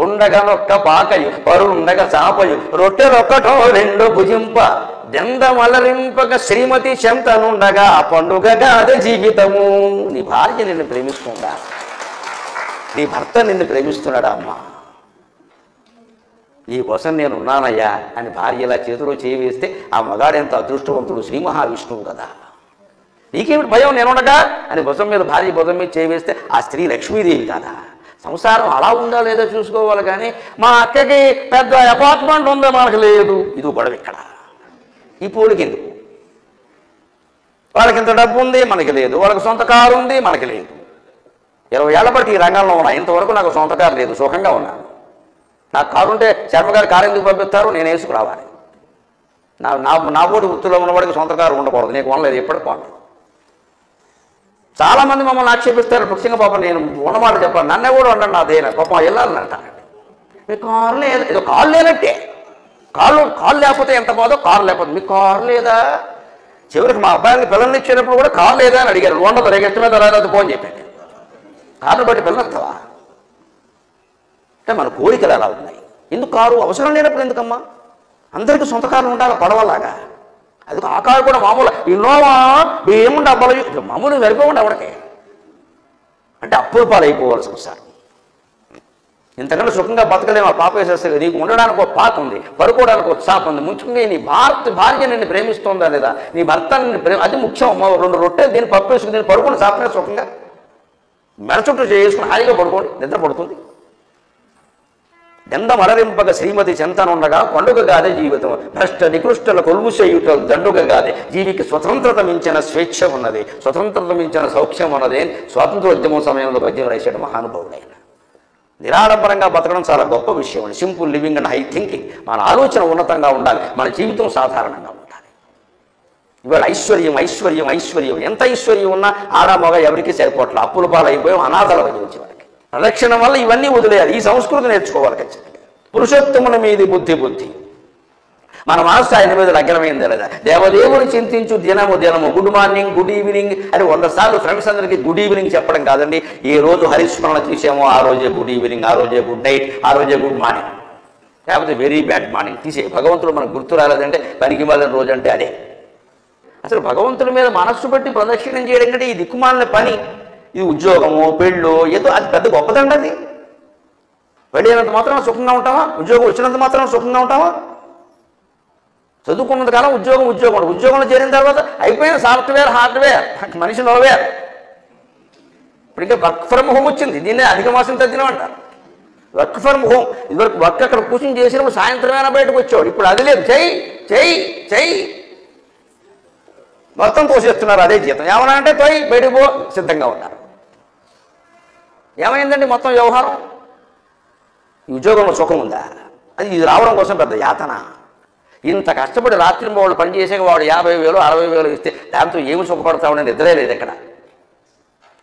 ఉండగనొక్క పాకయు పరుండగ చాపయు రొట్టెరొక్కటో రెండు భుజింప దెందమలరింపక శ్రీమతి చెంతనుండగా పండుగ కాదే జీవితము. నీ భార్య నిన్ను ప్రేమిస్తుందా? నీ భర్త నిన్ను ప్రేమిస్తున్నాడా? అమ్మా, నీ కోసం నేను ఉన్నానయ్యా అని భార్య ఇలా చేతిలో చేయి వేస్తే ఆ మగాడు ఎంత అదృష్టవంతుడు, శ్రీ మహావిష్ణువు కదా. నీకేమిటి భయం నేనుండగా అని భుజం మీద భార్య భుజం మీద చేయి వేస్తే ఆ స్త్రీ లక్ష్మీదేవి కదా. సంసారం అలా ఉందా లేదో చూసుకోవాలి. కానీ మా అక్కకి పెద్ద అపార్ట్మెంట్ ఉందో మనకు లేదు, ఇది గొడవ ఇక్కడ. ఈ పోలికి ఎందుకు? వాళ్ళకి ఇంత డబ్బు ఉంది, మనకి లేదు. వాళ్ళకి సొంత కారు ఉంది, మనకి లేదు. 20 ఏళ్ల బట్టి ఈ రంగంలో ఉన్నా, ఇంతవరకు నాకు సొంత కారు లేదు, సుఖంగా ఉన్నాను. నాకు కారు ఉంటే శర్మగారు కారు ఎందుకు పంపిస్తారు? నేను వేసుకురావాలి. నా పోటీ వృత్తిలో ఉన్నవాడికి సొంత కారు ఉండకూడదు, నీకు ఉండలేదు, ఎప్పటికి పోలేదు. చాలామంది మమ్మల్ని ఆక్షేపిస్తారు. ముఖ్యంగా పాపం నేను ఉన్నమాట చెప్పాను, నన్నే కూడా ఉండండి నాదేనా పాపం వెళ్ళాలని అంటానండి. మీ కారు లేదు, ఏదో కారు లేనట్టే. కారు లేకపోతే ఎంత బాధో, కారు లేకపోతే మీ కారు లేదా. చివరికి మా అబ్బాయికి పిల్లల్ని ఇచ్చేటప్పుడు కూడా కారు లేదా అని అడిగారు. ఉండదు, రేగెత్తి మీద రాదు పోని చెప్పాను. కారును బట్టి పిల్లనిస్తావా అంటే మన కోరికలు ఎలా ఉన్నాయి? ఎందుకు కారు అవసరం లేనప్పుడు ఎందుకమ్మా? అందరికీ సొంత కారు ఉండాలి పడవలాగా. అది ఆ కారు కూడా మామూలు ఇన్నోవా ఏముండే అబ్బాయి మామూలు సరిపోకుండా ఎవరికి అంటే అప్పుల పాలు అయిపోవాలి సంసారం. ఇంతకన్నా సుఖంగా బతకలేము. ఆ పాప వేసేస్తే నీకు ఉండడానికి ఒక పాత ఉంది, పడుకోవడానికి ఒక చాప ఉంది. ముఖ్యంగా నీ భార్య నిన్ను ప్రేమిస్తుందా లేదా, నీ భర్త నిన్ను అది ముఖ్యం. 2 రొట్టెలు దీన్ని పప్పు వేసుకుని దీన్ని పడుకుని చాపనే సుఖంగా మెడ చుట్టూ చేసుకుని హాయిగా పడుకోండి, నిద్ర పడుతుంది. దెందమలరింపక శ్రీమతి చెంతనుండగా పండుగ గాదే జీవితం భ్రష్ట నికృష్టల కొలువు చేయుటలు దండుగ గాదే. జీవికి స్వతంత్రత మించిన స్వేచ్ఛ ఉన్నది, స్వతంత్రత మించిన సౌఖ్యం ఉన్నది. స్వాతంత్రోద్యమం సమయంలో పద్యం రాశాడు మహానుభావుడైన. నిరాడంబరంగా బతకడం చాలా గొప్ప విషయం అండి. Simple living and high thinking. మన ఆలోచన ఉన్నతంగా ఉండాలి, మన జీవితం సాధారణంగా ఉండాలి. ఇవాళ ఐశ్వర్యం ఐశ్వర్యం ఐశ్వర్యం, ఎంత ఐశ్వర్యం ఉన్నా ఆడా మగ ఎవరికి సరిపోవట్లేదు. అప్పుల పాలైపోయాం, అనాథల వచ్చేవారికి. ప్రదక్షిణ వల్ల ఇవన్నీ వదిలేయాలి. ఈ సంస్కృతి నేర్చుకోవాలి ఖచ్చితంగా. పురుషోత్తముల మీది బుద్ధి. మన మనస్సు ఆయన మీద లగ్నమైంది లేదా. దేవదేవుని చింతించు దినము గుడ్ మార్నింగ్, గుడ్ ఈవినింగ్ అని 100 సార్లు ఫ్రెండ్స్ అందరికీ గుడ్ ఈవినింగ్ చెప్పడం కాదండి. ఏ రోజు హరిస్మరణ తీసామో ఆ రోజే గుడ్ ఈవినింగ్, ఆ రోజే గుడ్ నైట్, ఆ రోజే గుడ్ మార్నింగ్. లేకపోతే వెరీ బ్యాడ్ మార్నింగ్ తీసే. భగవంతుడు మనకు గుర్తు రాలేదంటే పనికి మాలిన రోజు అంటే అదే. అసలు భగవంతుడి మీద మనస్సు పెట్టి ప్రదక్షిణం చేయడం కంటే ఈ దిక్కుమాలిన పని. ఇది ఉద్యోగము పెళ్ళో ఏదో అది పెద్ద గొప్పదండి. అది వెళ్ళినంత మాత్రం సుఖంగా ఉంటావా? ఉద్యోగం వచ్చినంత మాత్రం సుఖంగా ఉంటావా? చదువుకున్నంత కాలం ఉద్యోగం ఉద్యోగంలో చేరిన తర్వాత అయిపోయిన సాఫ్ట్వేర్ హార్డ్వేర్ మనిషి నోవేర్. ఇప్పుడు ఇంకా వర్క్ ఫ్రమ్ హోమ్ వచ్చింది, దీన్నే అధిక మాసం తగ్గినం అంటారు. Work from home. ఇదివరకు వర్క్ అక్కడ కూర్చొని చేసినప్పుడు సాయంత్రమైనా బయటకు వచ్చేవాడు. ఇప్పుడు అది లేదు. చెయ్యి మొత్తం తోసేస్తున్నారు అదే జీతం. ఏమన్నా అంటే పోయి బయటకు పో సిద్ధంగా ఉన్నారు. ఏమైందండి మొత్తం వ్యవహారం? ఈ ఉద్యోగంలో సుఖం ఉందా? అది ఇది రావడం కోసం పెద్ద యాతన. ఇంత కష్టపడి రాత్రి వాళ్ళు పనిచేసాక వాడు 50,000 60,000 ఇస్తే దాంతో ఏమి సుఖపడతామని నిద్రే లేదు ఇక్కడ.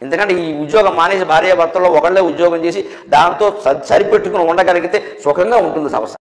ఎందుకంటే ఈ ఉద్యోగం మానేసి భార్యాభర్తల్లో ఒకళ్ళే ఉద్యోగం చేసి దాంతో సరిపెట్టుకుని ఉండగలిగితే సుఖంగా ఉంటుంది సంస్థ.